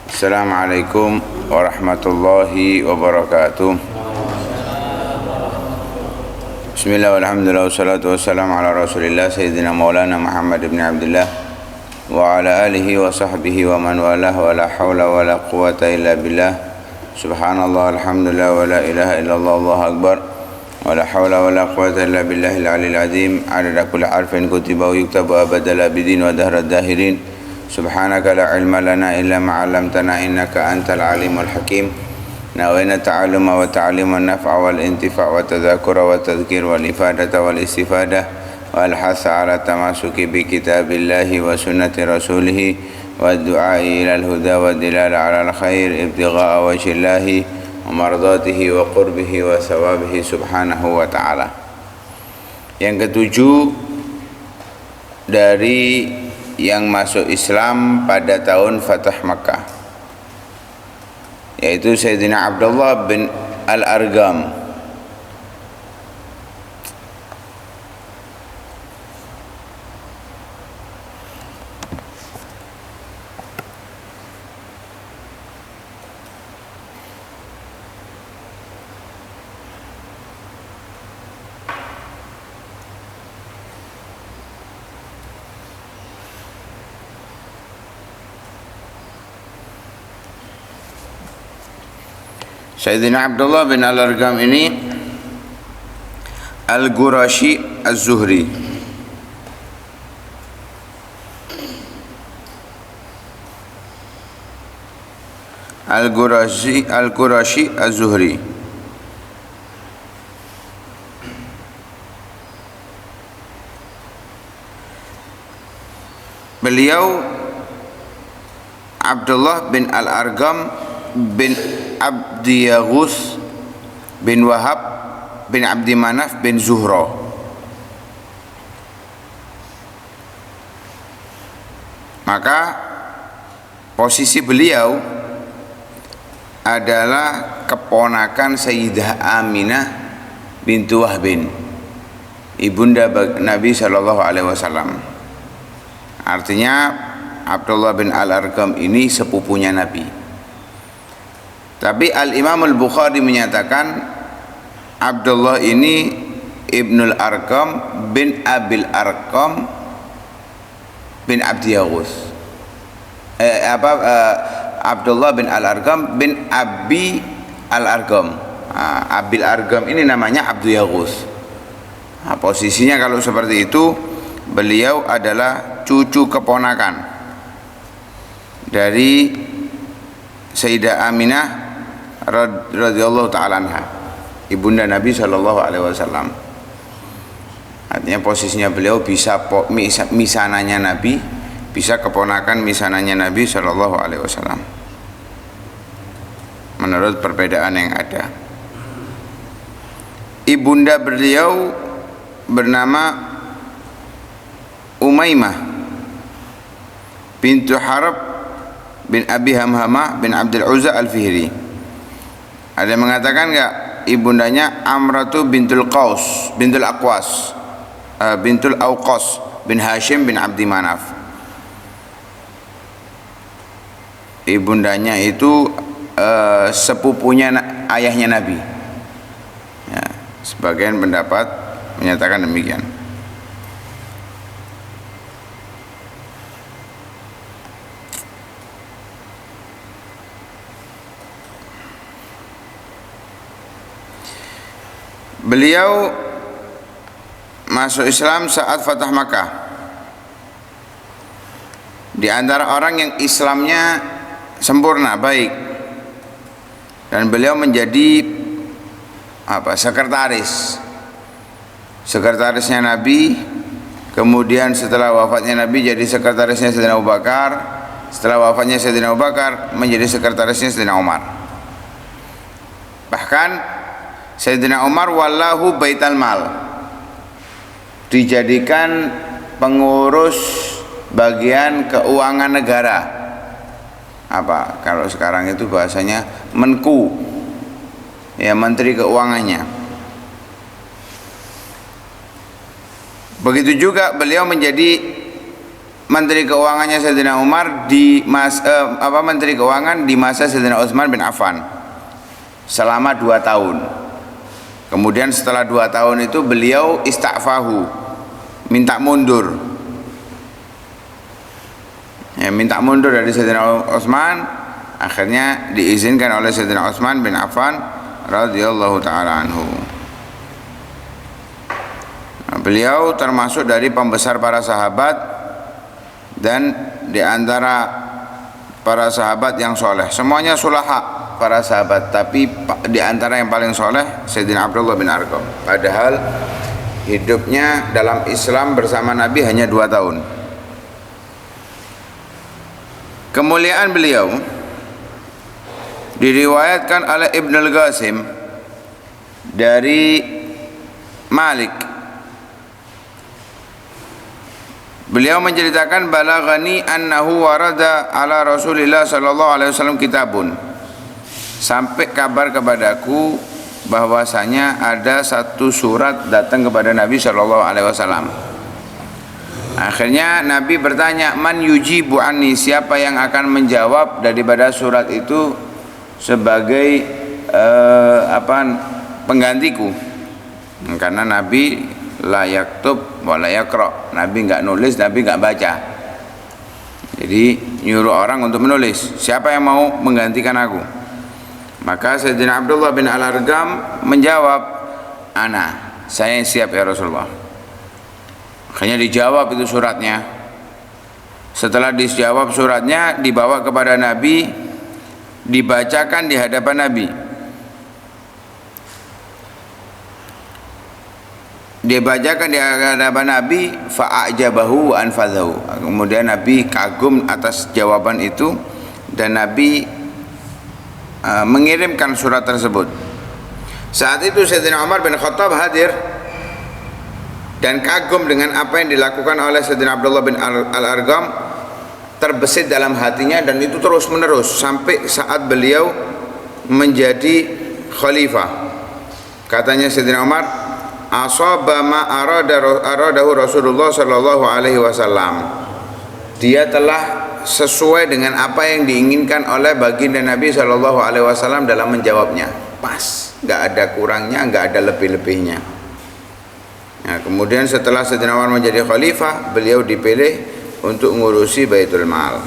Assalamualaikum warahmatullahi wabarakatuh. Bismillah walhamdulillah wassalatu wassalamu ala rasulillah Sayyidina maulana Muhammad ibn Abdullah wa ala alihi wa sahbihi wa man walah wa la hawla wa la quwata illa billah. Subhanallah alhamdulillah wa la ilaha illallah Allahu akbar wa la hawla wa la quwata illa billahil aliyil azim. Adada kulli harfin kutiba wa yuktabu abadal abidin wa dahrad dahirin. Subhanaka la ilma lana illa ma 'allamtana innaka antal alimul hakim. Nawayna ta'alluma wa ta'lima an-naf'a wal intifa' wa tadhakura wa tadhkir wal ifadata wal istifadah wal hasa 'ala tamasuki bi kitabillahi wa sunnati rasulih wa du'ai ila al-huda wa dilala 'ala al-khair ibtigha'a wajhillahi wa mardatihi wa qurbihi wa sawabihi subhanahu wa ta'ala. Yang ketujuh dari yang masuk Islam pada tahun Fatah Makkah, yaitu Sayyidina Abdullah bin Al-Argam. Sayyidina Abdullah bin Al-Argam ini Al-Qurashi Az-Zuhri. Al-Qurashi Az-Zuhri. Beliau Abdullah bin Al-Argam bin Abdi Yaghus bin Wahab bin Abdi Manaf bin Zuhra. Maka posisi beliau adalah keponakan Sayyidah Aminah bintu Wahbin, ibunda Nabi SAW. Artinya Abdullah bin Al-Argam ini sepupunya Nabi. Tapi Al-Imam Al-Bukhari menyatakan Abdullah ini Ibnul Arqam bin Abil Arqam bin Abdi Yaghus. Abdullah bin Al-Arqam bin Abi Al-Arqam. Abil Arqam ini namanya Abdi Yaghus. Posisinya kalau seperti itu, beliau adalah cucu keponakan dari Sayyidah Aminah radhiyallahu ta'ala anha, ibunda Nabi sallallahu alaihi wasallam. Artinya posisinya beliau bisa misananya Nabi, bisa keponakan misananya Nabi sallallahu alaihi wasallam, menurut perbedaan yang ada. Ibunda beliau bernama Umaymah bintu Harb bin Abi Hamhamah bin Abdul Uzza Al-Fihri. Ada yang mengatakan enggak, ibundanya Amratu bintul Qaus bintul Aqwas bintul Auqas bin Hashim bin Abdi Manaf. Ibundanya itu sepupunya ayahnya Nabi. Ya, sebagian pendapat menyatakan demikian. Beliau masuk Islam saat Fatah Makkah. Di antara orang yang Islamnya sempurna, baik, dan beliau menjadi sekretarisnya Nabi. Kemudian setelah wafatnya Nabi jadi sekretarisnya Sayyidina Abu Bakar. Setelah wafatnya Sayyidina Abu Bakar menjadi sekretarisnya Sayyidina Umar. Bahkan Sayyidina Umar wallahu baital mal, dijadikan pengurus bagian keuangan negara. Kalau sekarang itu bahasanya Menku, ya, menteri keuangannya. Begitu juga beliau menjadi Menteri Keuangannya Sayyidina Umar di Menteri Keuangan di masa Sayyidina Utsman bin Affan selama 2 tahun. Kemudian setelah 2 tahun itu beliau ista'fahu, minta mundur. Ya, minta mundur dari Sayyidina Utsman, akhirnya diizinkan oleh Sayyidina Utsman bin Affan radhiyallahu taala anhu. Nah, beliau termasuk dari pembesar para sahabat dan di antara para sahabat yang soleh. Semuanya sulaha para sahabat, tapi di antara yang paling soleh Sayyidina Abdullah bin Arqam. Padahal hidupnya dalam Islam bersama Nabi hanya 2 tahun. Kemuliaan beliau diriwayatkan oleh Ibn al-Qasim dari Malik. Beliau menceritakan balaghani annahu warada ala Rasulillah sallallahu alaihi wasallam kitabun. Sampai kabar kepadaku bahwasanya ada satu surat datang kepada Nabi sallallahu alaihi wasallam. Akhirnya Nabi bertanya, "Man yujibu anni?" Siapa yang akan menjawab daripada surat itu sebagai penggantiku? Karena Nabi la yaktub wa la yaqra. Nabi enggak nulis, Nabi enggak baca. Jadi nyuruh orang untuk menulis. Siapa yang mau menggantikan aku? Maka Sayyidina Abdullah bin Al-Arqam menjawab, "Ana, saya yang siap ya Rasulullah." Akhirnya dijawab itu suratnya. Setelah dijawab suratnya, dibawa kepada Nabi, dibacakan di hadapan Nabi. Dibacakan di hadapan Nabi, fa'ajabahu wa anfadhahu. Kemudian Nabi kagum atas jawaban itu dan Nabi mengirimkan surat tersebut. Saat itu Sayyidina Umar bin Khattab hadir dan kagum dengan apa yang dilakukan oleh Sayyidina Abdullah bin Al-Arqam, terbesit dalam hatinya, dan itu terus menerus sampai saat beliau menjadi khalifah. Katanya Sayyidina Umar, asaba ma aradahu Rasulullah sallallahu alaihi wasallam. Dia telah sesuai dengan apa yang diinginkan oleh baginda Nabi sallallahu alaihi wasallam dalam menjawabnya. Pas, enggak ada kurangnya, enggak ada lebih-lebihnya. Nah, kemudian setelah Sayyidina Umar menjadi khalifah, beliau dipilih untuk mengurusi Baitul Mal.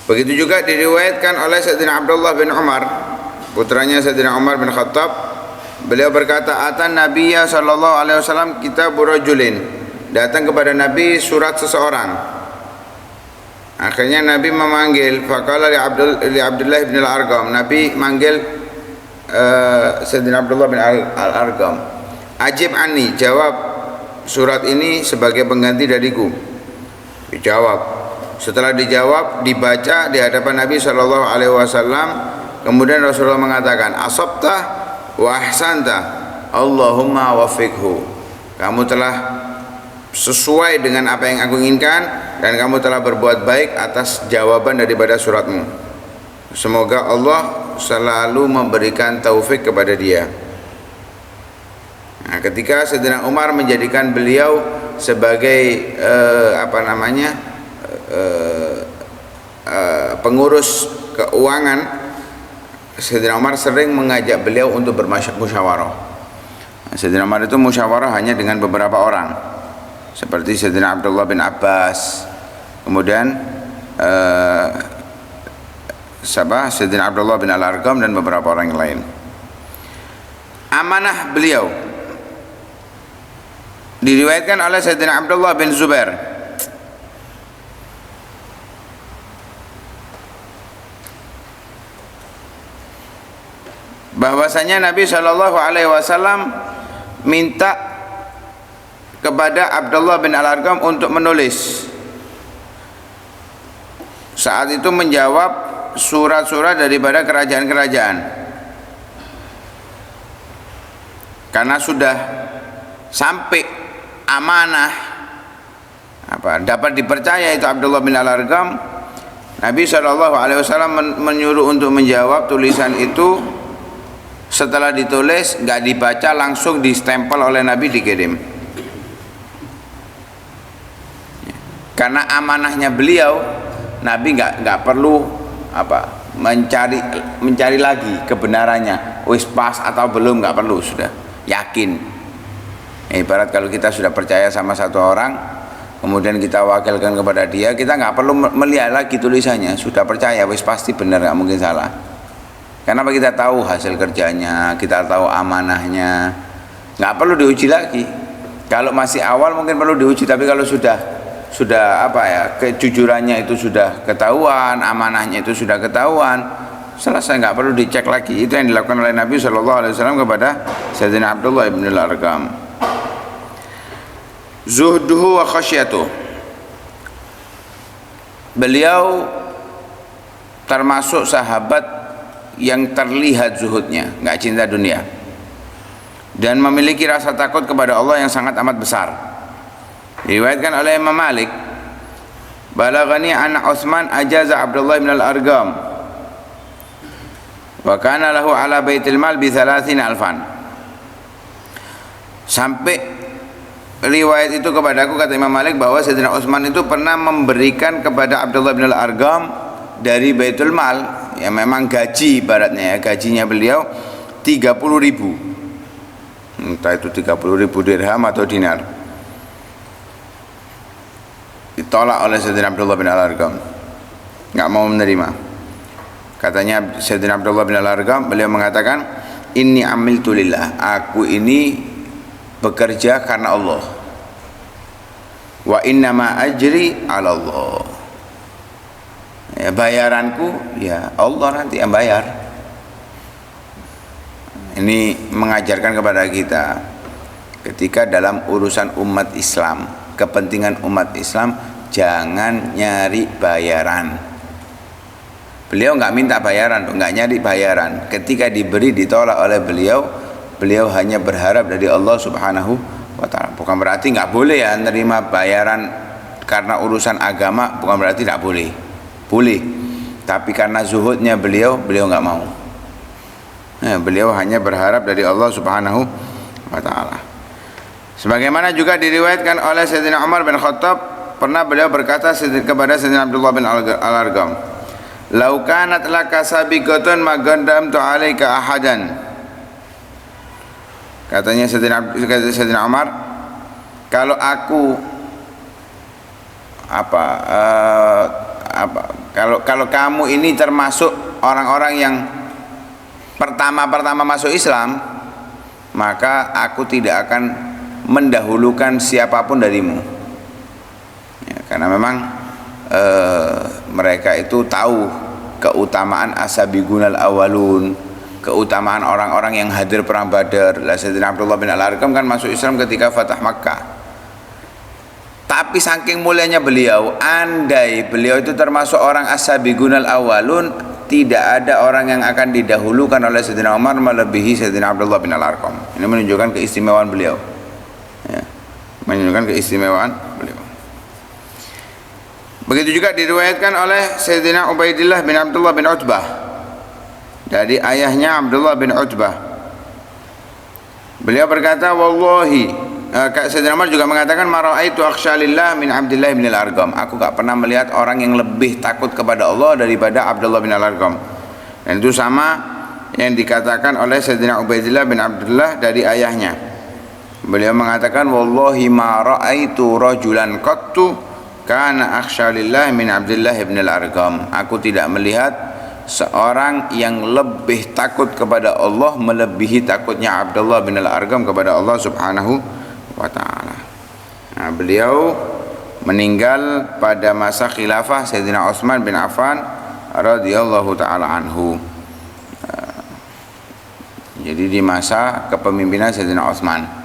Begitu juga diriwayatkan oleh Sayyidina Abdullah bin Umar, putranya Sayyidina Umar bin Khattab. Beliau berkata, "Atan Nabiyya sallallahu alaihi wasallam kitabur rajulin." Datang kepada Nabi surat seseorang. Akhirnya Nabi memanggil, faqala li Abdullah bin Al-Arqam. Nabi manggil Sayyidina Abdullah bin Al-Arqam. "Ajib anni," jawab surat ini sebagai pengganti dariku. Dijawab. Setelah dijawab, dibaca di hadapan Nabi sallallahu alaihi wasallam. Kemudian Rasulullah mengatakan, "Asabta wa ahsanta, Allahumma wafiqhu." Kamu telah sesuai dengan apa yang aku inginkan dan kamu telah berbuat baik atas jawaban daripada suratmu. Semoga Allah selalu memberikan taufik kepada dia. Nah, ketika Sayyidina Umar menjadikan beliau sebagai pengurus keuangan, Sayyidina Umar sering mengajak beliau untuk bermusyawarah. Sayyidina Umar itu musyawarah hanya dengan beberapa orang, seperti Sayyidina Abdullah bin Abbas, kemudian Sayyidina Abdullah bin Al-Arqam dan beberapa orang yang lain. Amanah beliau diriwayatkan oleh Sayyidina Abdullah bin Zubair. Bahwasanya Nabi Shallallahu Alaihi Wasallam minta kepada Abdullah bin Al-Arqam untuk menulis. Saat itu menjawab surat-surat daripada kerajaan-kerajaan, karena sudah sampai amanah dapat dipercaya itu Abdullah bin Al-Arqam. Nabi SAW menyuruh untuk menjawab tulisan itu. Setelah ditulis, nggak dibaca, langsung distempel oleh Nabi, dikirim. Karena amanahnya beliau, Nabi nggak perlu mencari lagi kebenarannya, wis pas atau belum, nggak perlu, sudah yakin. Ibarat kalau kita sudah percaya sama satu orang, kemudian kita wakilkan kepada dia, kita nggak perlu melihat lagi tulisannya, sudah percaya, wis pasti benar, nggak mungkin salah. Kenapa? Kita tahu hasil kerjanya, kita tahu amanahnya, nggak perlu diuji lagi. Kalau masih awal mungkin perlu diuji, tapi kalau sudah kejujurannya itu sudah ketahuan, amanahnya itu sudah ketahuan, selesai, nggak perlu dicek lagi. Itu yang dilakukan oleh Nabi SAW kepada Sayyidina Abdullah ibn al-Arqam. Zuhduhu wa khasyatuh. Beliau termasuk sahabat yang terlihat zuhudnya, nggak cinta dunia, dan memiliki rasa takut kepada Allah yang sangat amat besar. Diriwayatkan oleh Imam Malik, balaghani anna Utsman ajaza Abdullah bin al-Arqam wa kana lahu ala baitil mal bi 30,000. Sampai riwayat itu kepadaku, kata Imam Malik, bahwa Sayyidina Utsman itu pernah memberikan kepada Abdullah bin al-Arqam dari baitul mal, ya memang gaji ibaratnya, ya, gajinya beliau 30.000, entah itu 30.000 dirham atau dinar. Ditolak oleh Sayyidina Abdullah bin al-Arqam, nggak mau menerima. Katanya Sayyidina Abdullah bin al-Arqam, beliau mengatakan, inni amiltu lillah, aku ini bekerja karena Allah, wa innama ajri ala Allah, ya, bayaranku ya Allah nanti yang bayar. Ini mengajarkan kepada kita, ketika dalam urusan umat Islam, kepentingan umat Islam, jangan nyari bayaran. Beliau nggak minta bayaran, nggak nyari bayaran. Ketika diberi ditolak oleh beliau, beliau hanya berharap dari Allah Subhanahu wa Ta'ala. Bukan berarti nggak boleh ya nerima bayaran karena urusan agama, bukan berarti tidak boleh, boleh. Tapi karena zuhudnya beliau nggak mau. Beliau hanya berharap dari Allah Subhanahu wa Ta'ala. Sebagaimana juga diriwayatkan oleh Sayyidina Umar bin Khattab, pernah beliau berkata kepada Sayyidina Abdullah bin al-Arqam, "Lau kanat laka sabiqatun ma qaddamtu 'alaika ahadan." Katanya Sayyidina Umar, kalau aku kalau kamu ini termasuk orang-orang yang pertama masuk Islam, maka aku tidak akan mendahulukan siapapun darimu, ya, karena memang mereka itu tahu keutamaan asabiqunal awalun, keutamaan orang-orang yang hadir perang Badar. Sayyidina Abdullah bin al-Arqam kan masuk Islam ketika Fatah Makkah. Tapi saking mulianya beliau, andai beliau itu termasuk orang asabiqunal awalun, tidak ada orang yang akan didahulukan oleh Sayyidina Umar melebihi Sayyidina Abdullah bin al-Arqam. Ini menunjukkan keistimewaan beliau, ya, menunjukkan keistimewaan beliau. Begitu juga diriwayatkan oleh Sayyidina Ubaidillah bin Abdullah bin Utbah dari ayahnya Abdullah bin Utbah. Beliau berkata, wallahi, Sayyidina Umar juga mengatakan, ma ra'aitu akhsyalillah min Abdullah bin al-Arqam. Aku gak pernah melihat orang yang lebih takut kepada Allah daripada Abdullah bin al-Arqam. Dan itu sama yang dikatakan oleh Sayyidina Ubaidillah bin Abdullah dari ayahnya. Beliau mengatakan, wallahi ma ra'aitu rajulan qattu kana akhsyalillah min Abdullah bin al-Arqam. Aku tidak melihat seorang yang lebih takut kepada Allah melebihi takutnya Abdullah bin al-Arqam kepada Allah Subhanahu wa ta'ala. Nah, beliau meninggal pada masa khilafah Sayyidina Utsman bin Affan radhiyallahu taala anhu. Jadi di masa kepemimpinan Sayyidina Utsman.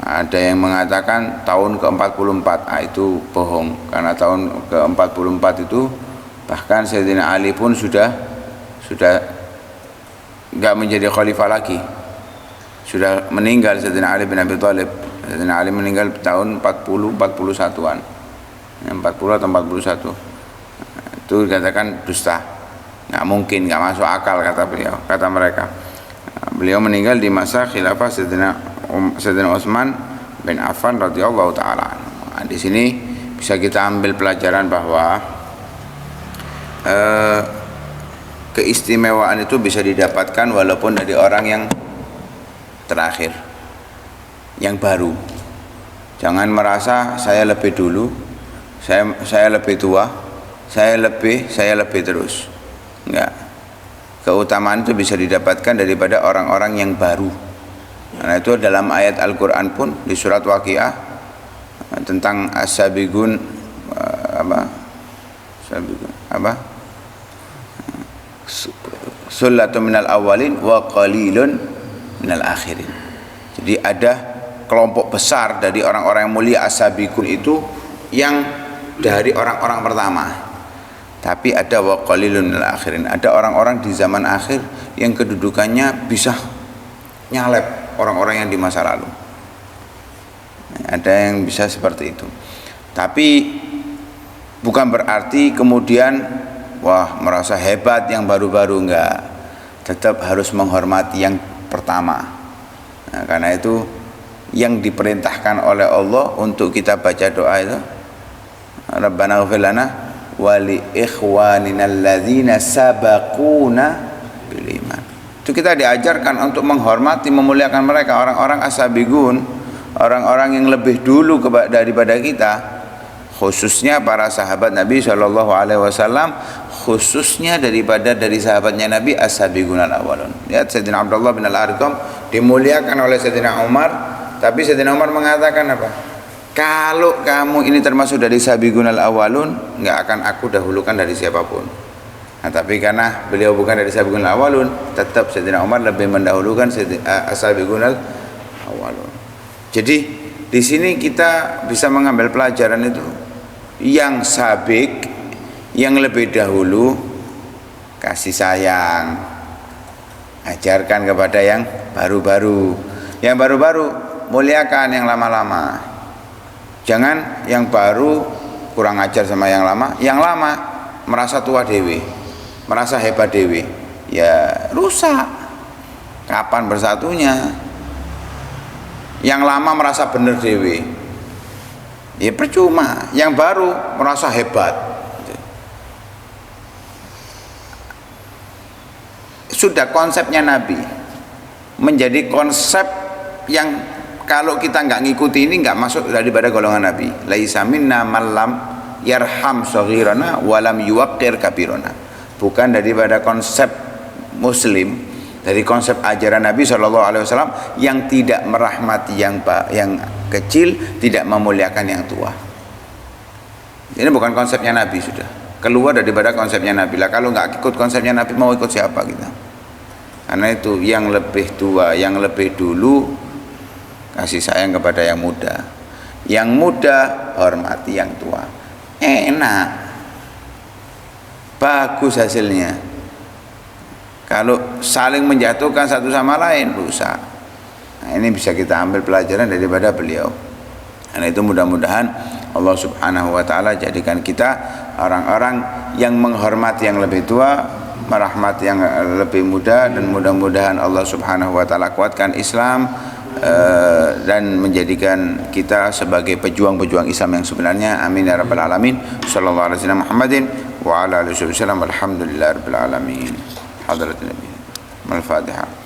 Ada yang mengatakan tahun ke-44, itu bohong, karena tahun ke-44 itu bahkan Sayyidina Ali pun sudah enggak menjadi khalifah lagi, sudah meninggal. Sayyidina Ali bin Abi Thalib, Sayyidina Ali meninggal tahun 41-an, 40 atau 41. Itu dikatakan dusta, nggak mungkin, nggak masuk akal, kata beliau, kata mereka. Beliau meninggal di masa khilafah Sayyidina Utsman bin Affan radhiyallahu taala. Di sini bisa kita ambil pelajaran bahwa keistimewaan itu bisa didapatkan walaupun dari orang yang terakhir, yang baru. Jangan merasa saya lebih dulu, saya lebih tua, saya lebih terus. Enggak. Keutamaan itu bisa didapatkan daripada orang-orang yang baru. Karena itu dalam ayat Al-Qur'an pun di surat Waqiah tentang as-sabiqun sullatun minal awwalin wa qalilun minal akhirin. Jadi ada kelompok besar dari orang-orang yang mulia as-sabiqun itu yang dari orang-orang pertama. Tapi ada wa qalilun minal akhirin, ada orang-orang di zaman akhir yang kedudukannya bisa nyalep orang-orang yang di masa lalu. Ada yang bisa seperti itu. Tapi bukan berarti kemudian wah merasa hebat yang baru-baru, enggak. Tetap harus menghormati yang pertama. Nah, karena itu yang diperintahkan oleh Allah untuk kita baca doa itu, Rabbana ighfir lana wa li ikhwanina alladzina sabaquna bil iman. Itu kita diajarkan untuk menghormati, memuliakan mereka, orang-orang as-sabiqun, orang-orang yang lebih dulu daripada kita, khususnya para sahabat Nabi SAW, khususnya dari sahabatnya Nabi as-sabiqun al-awwalun. Lihat Sayyidina Abdullah bin Al-Arqam dimuliakan oleh Sayyidina Umar, tapi Sayyidina Umar mengatakan apa? Kalau kamu ini termasuk dari sabiqun al-awwalun, enggak akan aku dahulukan dari siapapun. Nah, tapi karena beliau bukan dari sabiqun al-awwalun, tetap Sayyidina Umar lebih mendahulukan as-sabiqun al-awwalun. Jadi di sini kita bisa mengambil pelajaran itu, yang sabik, yang lebih dahulu, kasih sayang, ajarkan kepada yang baru-baru. Yang baru-baru muliakan yang lama-lama. Jangan yang baru kurang ajar sama yang lama merasa tua dewe, merasa hebat dewe, ya rusak. Kapan bersatunya? Yang lama merasa bener dewe, ya percuma. Yang baru merasa hebat. Sudah konsepnya Nabi menjadi konsep yang kalau kita nggak ngikuti ini nggak masuk daripada golongan Nabi. Laisa minna man lam yarham shaghirana wa lam yuwaqqir kabirana. Bukan daripada konsep Muslim, dari konsep ajaran Nabi SAW yang tidak merahmati yang kecil, tidak memuliakan yang tua. Ini bukan konsepnya Nabi, sudah keluar daripada konsepnya Nabi. Lah kalau nggak ikut konsepnya Nabi, mau ikut siapa kita? Karena itu yang lebih tua, yang lebih dulu, kasih sayang kepada yang muda. Yang muda hormati yang tua. Enak, bagus hasilnya. Kalau saling menjatuhkan satu sama lain, rusak. Nah, ini bisa kita ambil pelajaran daripada beliau. Karena itu mudah-mudahan Allah Subhanahu wa ta'ala jadikan kita orang-orang yang menghormati yang lebih tua, merahmati yang lebih muda, dan mudah-mudahan Allah Subhanahu wa ta'ala kuatkan Islam dan menjadikan kita sebagai pejuang-pejuang Islam yang sebenarnya. Amin ya rabbal alamin. Sallallahu alaihi wasallam Muhammadin wa ala alihi wasallam. Alhamdulillah rabbil alamin. Hadratin Nabi. Al-Fatihah.